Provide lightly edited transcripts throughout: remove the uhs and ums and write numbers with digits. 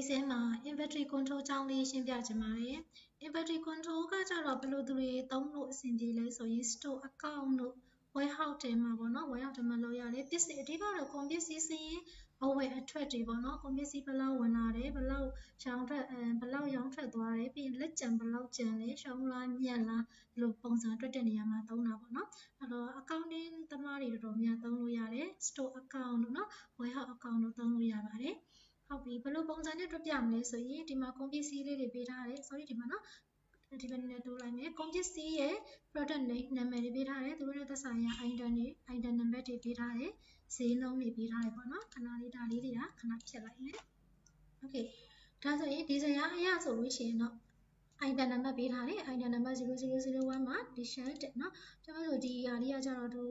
ဆင်းမှာ inventory control ကြောင်းလေးရှင်းပြချင်ပါတယ် inventory control ကကြတော့ဘယ်လိုသူတွေသုံးလို့အဆင်ပြေလဲဆိုရင် store account တို့ warehouse ထဲမှာပေါ့နော် warehouse ထဲမှာလုပ်ရတယ်ပစ္စည်းအဓိကတော့ကုန်ပစ္စည်းစာရင်းအဝယ်အထွက်တွေပေါ့နော်ကုန်ပစ္စည်းဘယ်လောက်ဝင်လာတယ်ဘယ်လောက်ရောင်းထွက်သွားတယ်ပြီးရင်လက်ကျန်ဘယ်လောက်ကျန်လဲရှုံးလားညံ့လားဒီလိုပုံစံတွက်တဲ့နေရာမှာသုံးတာပေါ့နော်အဲ့တော့ accounting သမားတွေတော်တော်များသုံးလို့ရတယ် store account တို့နော် warehouse account တို့သုံးလို့ရပါတယ်ဟုတ်ပြီဘယ်လိုပုံစံနဲ့တွက်ပြမလဲဆိုရင်ဒီမှာကုန်ပစ္စည်းလေးတွေပေးထားတယ် sorry ဒီမှာနော်ဒီလိုနဲ့တိုးလိုက်မယ်ကုန်ပစ္စည်းရဲ့ product name နာမည်တွေပေးထားတယ်သူတို့ရဲ့သက်ဆိုင်ရာ item တွေ item number တွေပေးထားတယ်ဈေးနှုန်းတွေပေးထားတယ်ပေါ့နော်ခဏလေးဒါလေးတွေကခဏဖြတ်လိုက်မယ် okay ဒါဆိုရင်ဒီဇာတ်အရဆိုလို့ရှိရင်တော့ item number ပေးထားတယ် item number 0001မှာ t-shirt တဲ့နော်ကျွန်တော်တို့ဒီဟာလေးကကြတော့သူ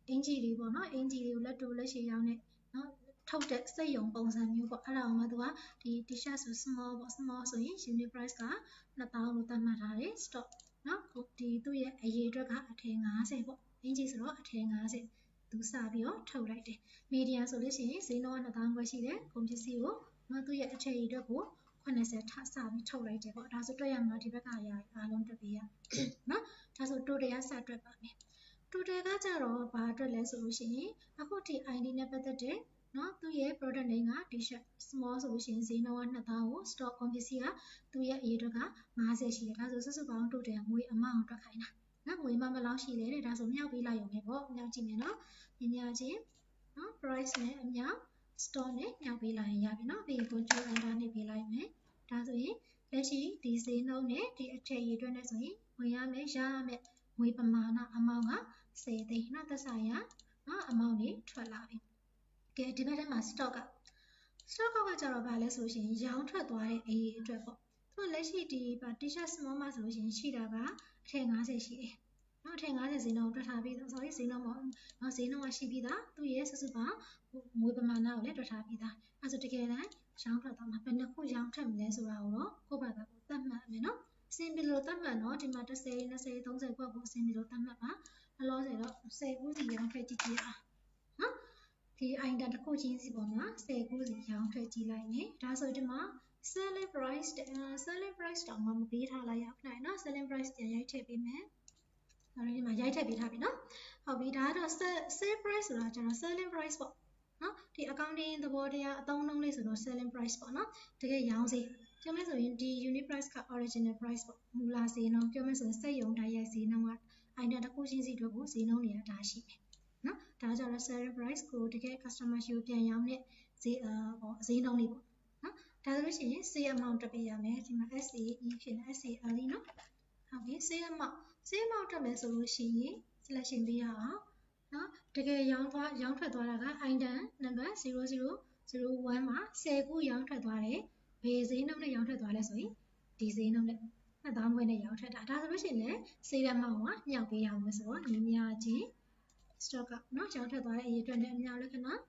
အင်ဂျီတွေပေါ့နော်အင်ဂျီတွေကိုလက်တိုးလက်ရှည်ရောင်းတဲ့နော်ထုတ်တဲ့စက်ရုံပုံစံမျိုးပေါ့အဲ့ဒါအောင်မှသူကဒီ t-shirt ဆို small ပေါ့ small ဆိုရင် unit price က2000လို့သတ်မှတ်ထားတယ် stock နော်ဒီသူ့ရဲ့အရေးအတွက်ကအထည်50ပေါ့အင်ဂျီဆိုတော့အထည်50သူစပြီးတော့ထုတ်လိုက်တယ် medium ဆိုလို့ရှိရင်ဈေးနှုန်းက2000ခွဲရှိတယ်ကုန်ပစ္စည်းကိုနော်သူ့ရဲ့အထည်အတွက်ကို80ထပ်စပြီးထုတ်လိုက်တယ်ပေါ့ဒါဆိုတွက်ရမှာဒီဘက်ကအရာအားလုံးတွက်ပေးရနော်ဒါဆို total ကစတွက်ပါမယ် total ကကြတော့ဘာအတွက်လဲဆိုလို့ရှိရင်အခုဒီ ID နဲ့ပတ်သက်တဲ့နော်သူ့ရဲ့ product name က t-shirt small ဆိုလို့ရှိရင်ဈေးနှုန်းက2000ကို stock ကုန်ပစ္စည်းကသူ့ရဲ့အရေးအတွက်က50ရှိတယ်ဒါဆိုစုစုပေါင်း total ငွေအမောင်းတွက်ခိုင်းတာနော်ငွေမဘယ်လောက်ရှိလဲတဲ့ဒါဆိုမြောက်ပေးလိုက်ရုံပဲပေါ့မြောက်ကြည့်မယ်နော်ညချင်းနော် price နဲ့အမြောက် store နဲ့မြောက်ပေးလိုက်ရင်ရပြီနော်ပြီးရင် control enter နဲ့ပေးလိုက်မယ်ဒါဆိုရင်လက်ရှိဒီဈေးနှုန်းနဲ့ဒီအထည်ရည်အတွက်နဲ့ဆိုရင်ဝင်ရမယ်ရမယ်ငွေပမာဏအမောင်းက10သိန်းနော်သက်ဆိုင်ရာနော်အမောင်းတွေထွက်လာပြီကဲဒီဘက်ထဲမှာ stock ကကြတော့ဗာလဲဆိုရှင်ရောင်းထွက်သွားတဲ့အရေးအတွက်ပေါ့သူကလက်ရှိဒီ t-shirt small မှာဆိုလို့ရှင်ရှိတာကအထည်50ရှိတယ်နော်အထည်50ဈေးနှုန်းတွက်ထားပြီးသား sorry ဈေးနှုန်းပေါ့နော်ဈေးနှုန်းကရှိပြီးသားသူ့ရဲ့စုစုပေါင်းငွေပမာဏကိုလည်းတွက်ထားပြီးသားအဲဆိုတကယ်တမ်းရောင်းထွက်သွားမှာဘယ်နှစ်ခုရောင်းထွက်မလဲဆိုတာကိုတော့ကိုယ့်ဘာသာကိုသတ်မှတ်မယ်နော်အစင်ပြီးလို့သတ်မှတ်နော်ဒီမှာ10 20 30ခွက်ကိုအစင်ပြီးလို့သတ်မှတ်ပါအလောဆယ်တော့10ခုစီရောင်းထွက်ကြည့်ကြည့်အောင်နော်ဒီ item တစ်ခုချင်းစီပေါ်မှာ10ခုစီရောင်းထွက်ကြည့်လိုက်မယ်ဒါဆိုဒီမှာ selling price တောင်မှမပေးထားလိုက်ရအောင်နိုင်နော် selling price ပြန်ရိုက်ထည့်ပေးမယ်ဒီမှာရိုက်ထည့်ပေးထားပြီနော်ဟုတ်ပြီဒါကတော့ sale price ဆိုတာကျတော့ selling price ပေါ့နော်ဒီ accounting သဘောတရားအသုံးအနှုန်းလေးဆိုတော့ selling price ပေါ့နော်တကယ်ရောင်းဈေးပြောမယ်ဆိုရင်ဒီ unit price က original price ပေါ့မူလဈေးနှုန်းပြောမယ်ဆိုရင်စက်ရုံတိုင်းရဲ့ဈေးနှုန်းက item တစ်ခုချင်းစီအတွက်ကိုဈေးနှုန်းတွေကဒါရှိတယ်နော်ဒါကြတော့ selling price ကိုတကယ် customer ရှိကိုပြန်ရောင်းတဲ့ဈေးဈေးနှုန်းလေးပေါ့နော်ဒါဆိုလို့ရှိရင် sale amount တက်ပေးရမယ်ဒီမှာ SAE ဖြစ်နေ SAL လေးနော်ဟုတ်ပြီ sale amount တက်မယ်ဆိုလို့ရှိရင် selection ပေးရအောင်နော်တကယ်ရောင်းထွက်သွားတာက item number 0001မှာ10ခုရောင်းထွက်သွားတယ်ဘယ်ဈေးနှုန်းနဲ့ရောင်းထွက်သွားလဲဆိုရင်ဒီဈေးနှုန်းနဲ့2000ခွဲနဲ့ရောင်းထွက်တာဒါဆိုလို့ရှိရင်လည်း sale amount ကမြောက်ပေးရမယ်ဆိုတော့ညီမချင်း stock ကနော်ရောင်းထွက်သွားတဲ့အရေးအတွက်နဲ့အမြောက်လက္ခဏာနော်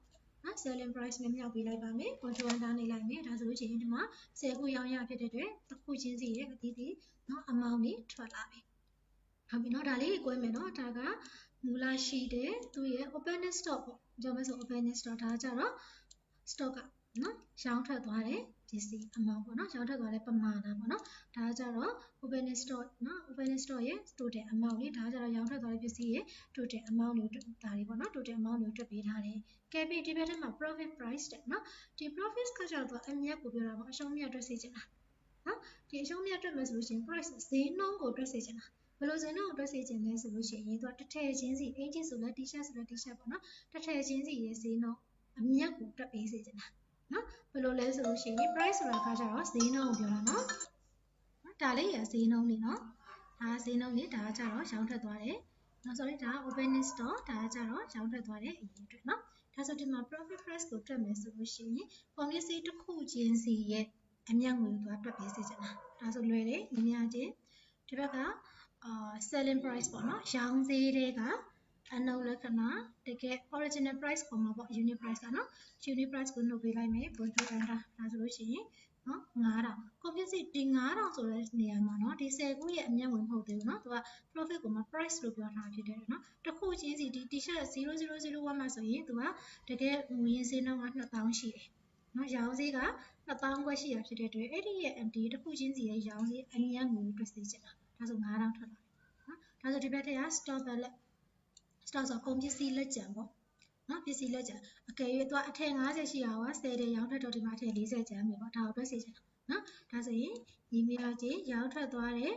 selling price နဲ့မြောက်ပေးလိုက်ပါမယ် control enter နေလိုက်မယ်ဒါဆိုလို့ရှိရင်ဒီမှာ10ခုရောင်းရဖြစ်တဲ့အတွက်တစ်ခုချင်းစီရဲ့အသီးသီးနော် amount တွေထွက်လာပြီဟုတ်ပြီနော်ဒါလေးကိုကွဲမယ်နော်ဒါကမူလရှိတဲ့သူရဲ့ opening stock ပေါ့ပြောမယ်ဆို opening stock ဒါကြတော့ stock ကနော်ရောင်းထွက်သွားတဲ့ပစ္စည်း amount ပေါ့နော်ရောင်းထွက်သွားတဲ့ပမာဏပေါ့နော်ဒါကြတော့ opening stock နော် opening stock ရဲ့ total amount လေးဒါကြတော့ရောင်းထွက်သွားတဲ့ပစ္စည်းရဲ့ total amount တွေဒါတွေပေါ့နော် total amount တွေတွက်ပေးထားတယ်ကဲပြီးဒီဘက်ထဲမှာ profit price တဲ့နော်ဒီ profit ကကြတော့အမြတ်ကိုပြောတာပေါ့အရှုံးမြတ်တွက်စေချင်တာနော်ဒီအရှုံးမြတ်တွက်မယ်ဆိုလို့ရှိရင် price ဈေးနှုန်းကိုတွက်စေချင်တာဘယ်လိုဈေးနှုန်းကိုတွက်စေချင်လဲဆိုလို့ရှိရင်သူကတစ်ထည်ချင်းစီအင်ဂျီဆိုလဲ t-shirt ဆိုလဲ t-shirt ပေါ့နော်တစ်ထည်ချင်းစီရဲ့ဈေးနှုန်းအမြတ်ကိုတွက်ပေးစေချင်တာနော်ဘယ်လိုလဲဆိုလို့ရှိရင် price ဆိုတာကကြတော့ဈေးနှုန်းကိုပြောတာနော်ဒါလေးရဈေးနှုန်းလေးနော်ဒါဈေးနှုန်းလေးဒါကကြတော့ရောင်းထွက်သွားတယ်နော် sorry ဒါ opening stock ဒါကကြတော့ရောင်းထွက်သွားတဲ့အရေးအတွက်နော်ဒါဆိုဒီမှာ profit price ကိုတွက်မယ်ဆိုလို့ရှိရင်ကုန်ပစ္စည်းတစ်ခုချင်းစီရဲ့အမြတ်ငွေကိုတွက်ပေးစေချင်တာဒါဆိုလွယ်တယ်ညီမချင်းဒီဘက်ကselling price ပေါ့နော်ရောင်းဈေးတွေကအနုလက္ခဏာတကယ် original price ပေါ်မှာပေါ့ unit price ကနော် unit price ကိုနှုတ်ပေးလိုက်မယ် control enter ဒါဆိုလို့ရှိရင်နော်9000ကုန်ပစ္စည်းဒီ9000ဆိုတဲ့နေရာမှာနော်ဒီ10ခုရဲ့အမြတ်ဝင်မဟုတ်သေးဘူးနော်သူက profit ကိုမှ price လို့ပြောထားဖြစ်တယ်နော်တစ်ခုချင်းစီဒီ t-shirt 0001မှာဆိုရင်သူကတကယ်ငွေရင်းဈေးနှုန်းက2000ရှိတယ်နော်ရောင်းဈေးက 2000ခွဲရှိရဖြစ်တဲ့အတွက်အဲ့ဒီရဲ့ MD တစ်ခုချင်းစီရဲ့ရောင်းစီအမြတ်ငွေတွက်စေချင်တာဒါဆို9000ထွက်လာတယ်နော်ဒါဆိုဒီဘက်ထက်က stock balance stock ဆိုကုန်ပစ္စည်းလက်ကျန်ပေါ့နော်ပစ္စည်းလက်ကျန်အကယ်၍သွားအထည်50ရှိအောင်10တဲ့ရောင်းထွက်တော့ဒီမှာအထည်40ကျန်ပြီပေါ့ဒါကိုတွက်စေချင်တာနော်ဒါဆိုရင်ညီမကြီးရောင်းထွက်သွားတဲ့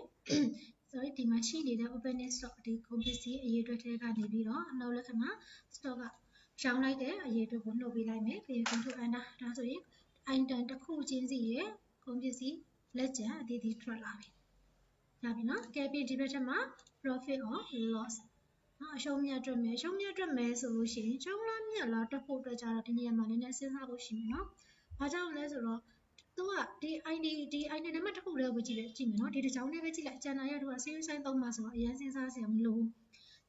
sorry ဒီမှာရှိနေတဲ့ opening stock ဒီကုန်ပစ္စည်းအရေးအတွက်ထဲကနေပြီးတော့အနောက်လက္ခဏာ stock ကရောင်းလိုက်တဲ့အရေးအတွက်ကိုနှုတ်ပေးလိုက်မယ်ပြီးရင် control enter ဒါဆိုရင် item တစ်ခုချင်းစီရဲ့ကုန်ပစ္စည်းလက်ကျန်အသီးသီးထွက်လာပြီရပြီနော်ကဲပြီးဒီဘက်ထက်မှာ profit or loss နော်အရှုံးမြတ်တွက်မယ်ရှုံးမြတ်တွက်မယ်ဆိုလို့ရှိရင်ရှုံးလားမြတ်လားတွက်ဖို့အတွက်ကြတော့ဒီနေရာမှာနည်းနည်းစဉ်းစားဖို့ရှိမယ်နော်ဘာကြောင့်လဲဆိုတော့သူကဒီ ID နံပါတ်တစ်ခုလေးကိုကြည့်မယ်နော်ဒီတစ်ကြောင်းလေးပဲကြည့်လိုက်ကျန်တာရတော့ series size 3မှာဆိုတော့အရင်စဉ်းစားစရာမလိုဘူ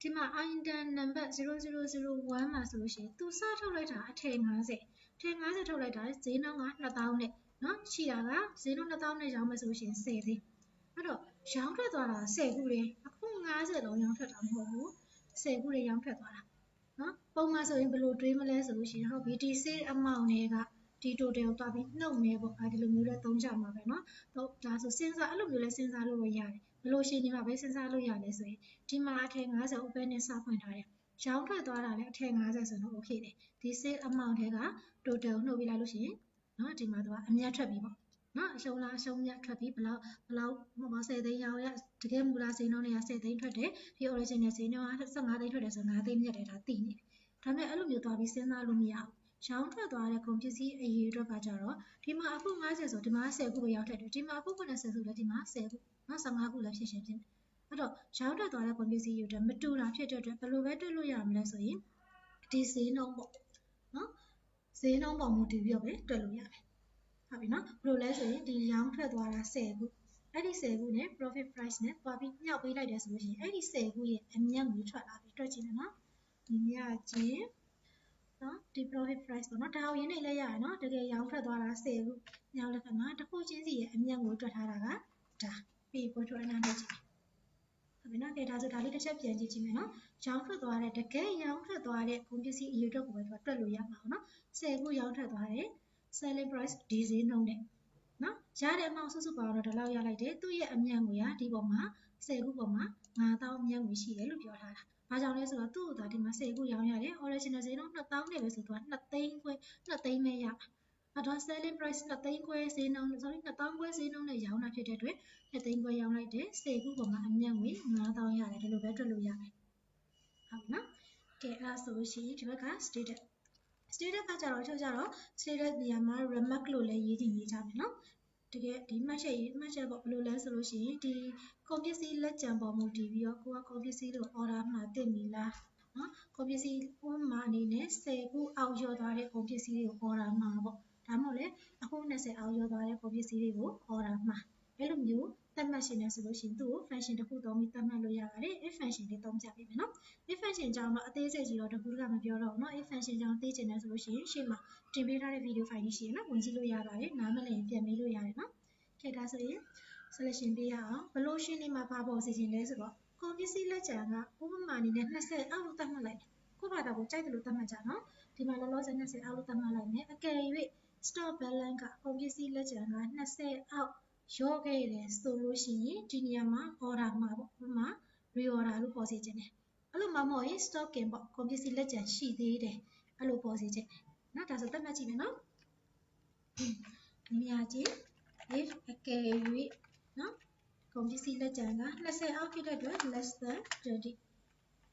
းဒီမှာ item number 0001မှာဆိုလို့ရှိရင်သူစထုတ်လိုက်တာအထည်50အထည်50ထုတ်လိုက်တာဈေးနှုန်းက2000နဲ့နော်ရှိတာကဈေးနှုန်း2000နဲ့ရောင်းမယ်ဆိုလို့ရှိရင်10ဈေးအဲ့တော့ရောင်းထွက်သွားတာ10ခုလေးအခု50လုံးရောင်းထွက်တာမဟုတ်ဘူး10ခုလေးရောင်းထွက်သွားတာနော်ပုံမှန်ဆိုရင်ဘယ်လိုတွေးမလဲဆိုလို့ရှိရင်ဟုတ်ပြီဒီ sale amount တွေကဒီ total ကိုတွားပြီးနှုတ်နေပေါ့ဒီလိုမျိုးလဲသုံးကြမှာပဲเนาะဒါဆိုစဉ်းစားအဲ့လိုမျိုးလဲစဉ်းစားလို့ရတယ်ဘယ်လိုရှင်းနေမှာပဲစဉ်းစားလို့ရလဲဆိုရင်ဒီမှာအထည်50 open နဲ့စဖွင့်ထားတယ်ရောင်းထွက်သွားတာလည်းအထည်50ဆိုတော့ okay တယ်ဒီ sale amount တွေက total နှုတ်ပြလိုက်လို့ရှိရင်เนาะဒီမှာသူကအမြတ်ထွက်ပြီပေါ့နော်အရှုံးလားအရှုံးမြတ်ထွက်ပြီးဘလောက်10သိန်းရောင်းရတကယ်မူလားဈေးနှုန်းတွေက10သိန်းထွက်တယ်ဒီ original ဈေးနှုန်းက15သိန်းထွက်တယ်ဆို5သိန်းမြတ်တယ်ဒါသိနေပြီဒါပေမဲ့အဲ့လိုမျိုးသွားပြီးစဉ်းစားလို့မရဘူးရောင်းထွက်သွားတဲ့ကုန်ပစ္စည်းအရေးအတွက်ကကြတော့ဒီမှာအခု50ဆိုဒီမှာ10ခုပဲရောင်းထွက်တယ်ဒီမှာအခု90ဆိုလည်းဒီမှာ10ခုနော်15ခုလည်းဖြစ်ရှင်ဖြစ်နေအဲ့တော့ရောင်းထွက်သွားတဲ့ကုန်ပစ္စည်းတွေအတွက်မတူတာဖြစ်တဲ့အတွက်ဘယ်လိုပဲတွေ့လို့ရမလဲဆိုရင်ဒီဈေးနှုန်းပေါ့နော်ဈေးနှုန်းပေါ်မူတည်ပြီးတော့ပဲတွေ့လို့ရတယ်ဟုတ်ပြီနော်ဘယ်လိုလဲဆိုရင်ဒီရောင်းထွက်သွားတာ10ခုအဲ့ဒီ10ခုနဲ့ profit price နဲ့တွားပြီးညှောက်ပေးလိုက်တယ်ဆိုလို့ရှိရင်အဲ့ဒီ10ခုရဲ့အမြတ်ငွေထွက်လာပြီတွက်ကြည့်မယ်နော်ဒီမြတ်ချင်းနော်ဒီ profit price ပေါ့နော်ဒါကိုရင်းနေလဲရတယ်နော်တကယ်ရောင်းထွက်သွားတာ10ခုညောင်းလက္ခဏာတစ်ခုချင်းစီရဲ့အမြတ်ငွေတွက်ထားတာကဒါပြီး control enter လုပ်ကြည့်ဟုတ်ပြီနော်ကဲဒါဆိုဒါလေးတစ်ချက်ပြန်ကြည့်ကြည့်မယ်နော်ရောင်းထွက်သွားတဲ့တကယ်ရောင်းထွက်သွားတဲ့ကုန်ပစ္စည်းအရေးအတွက်ကိုပဲတွက်လို့ရမှာပေါ့နော်10ခုရောင်းထွက်သွားတဲ့ selling price ဒီဈေးနှုန်းနဲ့နော်ရတဲ့အမောင်စုစုပေါင်းတော့ဒီလောက်ရလိုက်တယ်သူ့ရဲ့အမြတ်ငွေကဒီပေါ်မှာ10ခုပေါ်မှာ9000အမြတ်ငွေရှိတယ်လို့ပြောထားတာဘာကြောင့်လဲဆိုတော့သူ့ကိုဒါဒီမှာ10ခုရောင်းရတယ် original ဈေးနှုန်း2000နဲ့ပဲဆိုတော့2သိန်းခွဲ2သိန်းပဲရမှာတော့ selling price 2သိန်းခွဲဈေးနှုန်း sorry 2000ခွဲဈေးနှုန်းနဲ့ရောင်းတာဖြစ်တဲ့အတွက်2သိန်းခွဲရောင်းလိုက်တယ်10ခုပေါ်မှာအမြတ်ငွေ9000ရတယ်ဒီလိုပဲတွက်လို့ရတယ်ဟုတ်နော်ကဲအဲ့ဒါဆိုလို့ရှိရင်ဒီဘက်က status ကကြတော့ချုပ်ကြတော့ status နေရာမှာ remark လို့လည်းရေးကြည့်ကြမယ်နော်တကယ်ဒီမှတ်ချက်ပေါ့ဘယ်လိုလဲဆိုလို့ရှိရင်ဒီကုန်ပစ္စည်းလက်ကျန်ပေါ်မူတည်ပြီးတော့ကိုကကုန်ပစ္စည်းကို order မှာတင်ပြီလားနော်ကုန်ပစ္စည်းဥပမာအနေနဲ့10ခုအောက်ရောသွားတဲ့ကုန်ပစ္စည်းတွေကို order မှာပေါ့ဒါမှမဟုတ်လေအခု20အောက်ရောသွားတဲ့ကုန်ပစ္စည်းတွေကို order မှာအဲ့လိုမျိုးသတ်မှတ်ရှင်နေဆိုလို့ရှိရင်သူ့ကို function တစ်ခုသုံးပြီးသတ်မှတ်လို့ရပါတယ် if function လေးသုံးပြပေးမယ်နော် if function ကြောင့်တော့အသေးစိတ်ကြီးတော့တခုတကမပြောတော့ဘူးနော် if function ကြောင့်သိချင်တယ်ဆိုလို့ရှိရင်ရှေ့မှာတင်ပေးထားတဲ့ video file ကြီးရှိရင်နော်ဝင်ကြည့်လို့ရပါတယ်နားမလည်ရင်ပြန်မေးလို့ရတယ်နော်ခေတ်ဒါဆိုရင် selection ပေးရအောင်ဘလို့ရှင်းနေမှာပါပေါ်စီခြင်းလဲဆိုတော့ကုန်ပစ္စည်းလက်ကျန်ကဥပမာအနေနဲ့20အောက်လို့သတ်မှတ်လိုက်တယ်ကိုယ့်ဘာသာကိုကြိုက်တယ်လို့သတ်မှတ်ကြနော်ဒီမှာလောလောဆယ်20အောက်လို့သတ်မှတ်လိုက်မယ်အကယ်၍ stock balance ကကုန်ပစ္စည်းလက်ကျန်က20အောက်ရော့ခဲ့တယ်ဆိုလို့ရှိရင်ဒီနေရာမှာ order မှာပေါ့ဥပမာ reorder လို့ပေါ်စီခြင်းတယ်အဲ့လိုမှမဟုတ်ရင် stocking ပေါ့ကုန်ပစ္စည်းလက်ကျန်ရှိသေးတယ်အဲ့လိုပေါ်စီခြင်းနော်ဒါဆိုသတ်မှတ်ကြည့်မယ်နော်ဒီနေရာကြည့် if အကယ်၍နော်ကုန်ပစ္စည်းလက်ကျန်က20အောက်ဖြစ်တဲ့အတွက် less than 20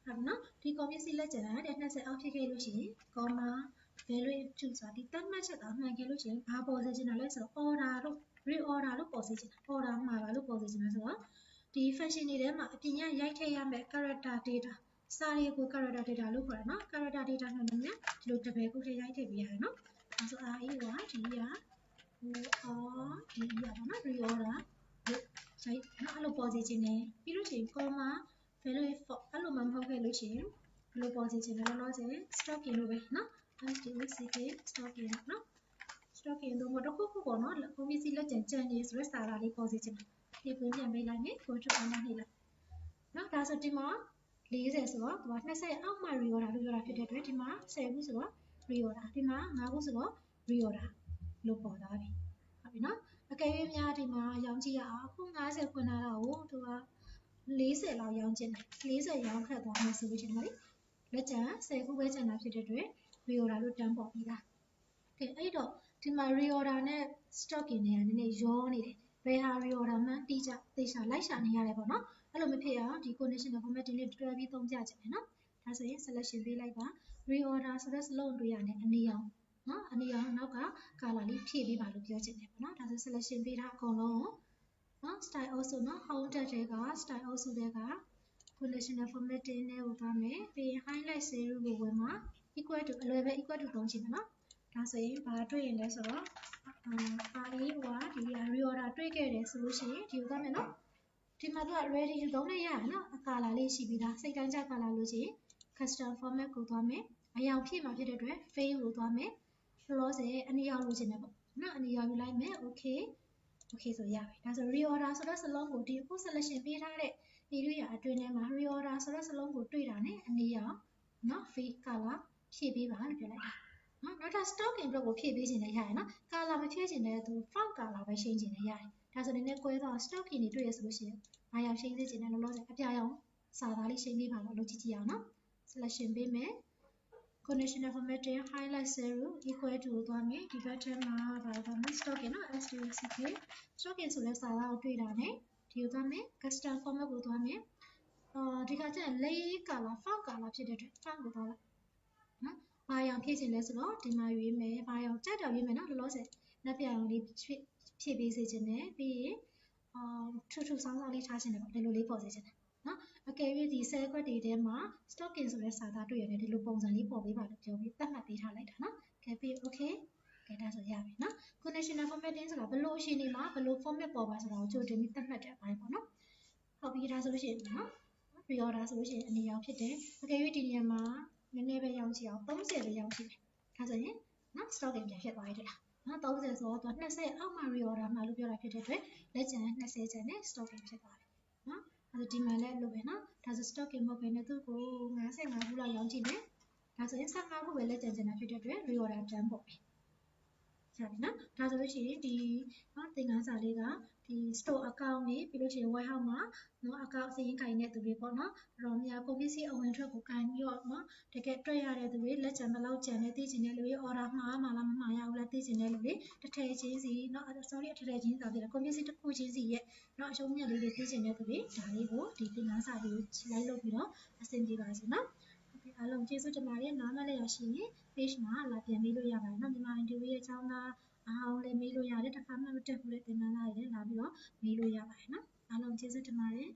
ဟုတ်နော်ဒီကုန်ပစ္စည်းလက်ကျန်က20အောက်ဖြစ်ခဲ့လို့ရှိရင် comma value to ဆိုတာဒီသတ်မှတ်ချက်သာမှန်ခဲ့လို့ရှိရင်ဘာပေါ်စေချင်တာလဲဆိုတော့ order လို့ reorder လို့ပေါ်စေချင်တာ order မှာပါလို့ပေါ်စေချင်တာဆိုတော့ဒီ function တွေထဲမှာအပြင်ရိုက်ထည့်ရမယ့် character data စာတွေကို character data လို့ခေါ်တယ်နော် character data နှုတ်နဲ့ဒီလိုတပယ်ခုထည့်ရိုက်ထည့်ပေးရတယ်နော်အဲဆို RE ကဒီရ OR ဒီရပါနော် reorder လို့ရိုက်နော်အဲ့လိုပေါ်စေချင်တယ်ပြီးလို့ရှိရင် comma value for အဲ့လိုမှမဟုတ်ခဲ့လို့ရှိရင်ဘယ်လိုပေါ်စေချင်လဲလောဆယ် stocking လို့ပဲနော် STOCK stocking နော် stocking တော့တစ်ခုခုပေါ့နော်ကုန်ပစ္စည်းလက်ကျန်နေဆိုတဲ့စာသားလေးပေါ်စေချင်တယ်ဒီပွင့်ပြန်ပေးလိုက်မယ် control နဲ့နှိပ်လိုက်နော်ဒါဆိုဒီမှာ40ဆိုတော့သူက20အောက်မှာ reorder လို့ပြောတာဖြစ်တဲ့အတွက်ဒီမှာ10ခုဆိုတော့ reorder ဒီမှာ5ခုဆိုတော့ reorder လို့ပေါ်သွားပြီ ဟုတ်ပြီနော်အကယ်၍များဒီမှာရောင်းကြည့်ရအောင်အခု50ခွင့်ထားတာကိုသူက40လောက်ရောင်းကျင်တယ်40ရောင်းခတ်သွားမယ်ဆိုလို့ရှိရင်လေလက်ကျန်10ခုပဲကျန်တာဖြစ်တဲ့အတွက် reorder လို့တန်းပေါ်ပြီးသားကဲအဲ့တော့ဒီမှာ reorder နဲ့ stocking တွေကနည်းနည်းရောနေတယ်ဘယ်ဟာ reorder မှတိကျသေချာလိုက်ရှာနေရတယ်ပေါ့နော်အဲ့လိုမဖြစ်အောင်ဒီ conditional formatting လေးတွဲပြီးသုံးပြချင်တယ်နော်ဒါဆိုရင် selection ပေးလိုက်ပါ reorder ဆိုတဲ့စလုံးတွေ့ရတယ်အနီရောင်နော်အနီရောင်နောက်က color လေးဖြည့်ပေးပါလို့ပြောချင်တယ်ပေါ့နော်ဒါဆို selection ပေးထားအကုန်လုံးနော် style အုပ်စုနော် home tag တွေက style အုပ်စုတွေက conditional formatting နဲ့ကိုသွားမယ်ပြီးရင် highlight cell ကိုဝင်မှာ equal to အလွယ်ပဲ equal to သုံးချင်တယ်နော်ဒါဆိုရင်ဘာတွေ့ရင်လဲဆိုတော့RE ဟိုကဒီ reorder တွေ့ခဲ့တယ်ဆိုလို့ရှိရင်ဒီကိုသွားမယ်နော်ဒီမှာသူက ready to သုံးလို့ရတယ်နော်အကာလာလေးရှိပြီးသားစိတ်တိုင်းကြကာလာလို့ရှိရင် custom format ကိုသွားမယ်အရောင်ဖြည့်မှာဖြစ်တဲ့အတွက် fade ကိုသွားမယ်လောလောဆယ်အနီရောင်လိုချင်တယ်ပေါ့နော်အနီရောင်ယူလိုက်မယ် okay ဆိုရပြီဒါဆို reorder ဆိုတဲ့စလုံးကိုဒီအခု selection ပေးထားတဲ့နေလို့ရအတွင်းထဲမှာ reorder ဆိုတဲ့စလုံးကိုတွေ့တာနဲ့အနီရောင်နော် fade color ဖြည့်ပေးပါလို့ပြောလိုက်တာနော်နောက်ထပ် stocking အတွက်ကိုဖြည့်ပေးခြင်းလည်းရတယ်နော် color မဖြည့်ခြင်းလည်းသူ font color ပဲရှင်းခြင်းလည်းရတယ်ဒါဆိုနည်းနည်းကွဲသွား stocking တွေတွေ့ရဆိုလို့ရှိရင်ဘာရောင်ရှင်းစေခြင်းလဲလောလောဆယ်အပြာရောင်စာသားလေးရှင်းပေးပါလို့လုပ်ကြည့်ကြည့်အောင်နော် selection ပေးမယ် conditional formatting highlight zero equal to ကိုသွားမယ်ဒီဘက်ထဲမှာဘာသွားမလဲ stocking နော် stocking stocking ဆိုတဲ့စာသားကိုတွေ့တာနဲ့ဒီကိုသွားမယ် custom format ကိုသွားမယ်ဒီခါကျရင် layer color font color ဖြစ်တဲ့အတွက် font ကိုသွားလိုက်နော်ဘာရောင်ဖြည့်ခြင်းလဲဆိုတော့ဒီမှာရွေးမယ်ဘာရောင်ကြက်တောင်ရွေးမယ်နော်လောလောဆယ်လက်ပြရောင်လေးဖြည့်ပေးစေခြင်းနဲ့ပြီးရင်ထူထူဆောင်းဆောင်းလေးထားခြင်းနဲ့ပေါ့ဒီလိုလေးပေါ်စေခြင်းနဲ့နော်အကယ်၍ဒီ cell quad တွေထဲမှာ stocking ဆိုတဲ့စာသားတွေ့ရတယ်ဒီလိုပုံစံလေးပေါ်ပေးပါလို့ပြောပြီးသတ်မှတ်ပေးထားလိုက်တာနော်ကဲပြီး okay ကဲဒါဆိုရပြီနော် conditional formatting ဆိုတာဘယ်လိုအချိန်ဒီမှာဘယ်လို format ပေါ်ပါဆိုတာကိုကြိုတင်ပြီးသတ်မှတ်တဲ့အပိုင်းပေါ့နော်ဟုတ်ပြီဒါဆိုလို့ရှိရင်နော် reorder ဆိုလို့ရှိရင်အနီရောင်ဖြစ်တယ်အကယ်၍ဒီနေရာမှာနည်းနည်းပဲရောင်းကြည့်အောင်30ပဲရောင်းကြည့်မယ်ဒါဆိုရင်နော် stocking ပြန်ဖြစ်သွားပြီတဲ့နော်30ဆိုတော့20အောက်မှာ reorder မှာလို့ပြောတာဖြစ်တဲ့အတွက်လက်ကျန်20ကျန်နဲ့ stocking ဖြစ်သွားတယ်နော်အဲ့ဒါဒီမှာလည်းလို့ပဲနော်ဒါဆို stocking မဟုတ်ဘဲနဲ့သူ့ကို55ခုလောက်ရောင်းကြည့်မယ်ဒါဆိုရင်15ခုပဲလက်ကျန်ကျန်တာဖြစ်တဲ့အတွက် reorder တန်းပေါ့ပြီရပြီနော်ဒါဆိုလို့ရှိရင်ဒီနော်သင်ခန်းစာလေးကဒီ store account နဲ့ပြီးလို့ရှိရင် warehouse မှာနော် account စာရင်းကိုင်တဲ့သူတွေပေါ့နော်တော်များကုန်ပစ္စည်းအဝင်ထွက်ကိုကိုင်ပြီးတော့နော်တကယ်တွေ့ရတဲ့သူတွေလက်ကျန်ဘယ်လောက်ကျန်လဲသိချင်တဲ့လူတွေ order မှားမှာလားမမှားရဘူးလားသိချင်တဲ့လူတွေတစ်ထည်ချင်းစီနော် sorry တစ်ထည်ချင်းစာဖြစ်တယ်ကုန်ပစ္စည်းတစ်ခုချင်းစီရဲ့နော်အရှုံးမြတ်လေးတွေသိချင်တဲ့သူတွေဒါလေးကိုဒီသင်ခန်းစာလေးကိုလိုက်လုပ်ပြီးတော့အဆင်ပြေပါစေနော်အားလုံးကျေးဇူးတင်ပါတယ်နားမလည်ရရှိရင် page မှာလာပြန်မေးလို့ရပါတယ်နော်မြန်မာ interview ရဲ့အကြောင်းသားအားလုံးလည်းမေးလို့ရတယ်တစ်ခါမှမတက်ဘူးတဲ့သင်ခန်းစာတွေလည်းလာပြီးတော့မေးလို့ရပါတယ်နော်အားလုံးကျေးဇူးတင်ပါတယ်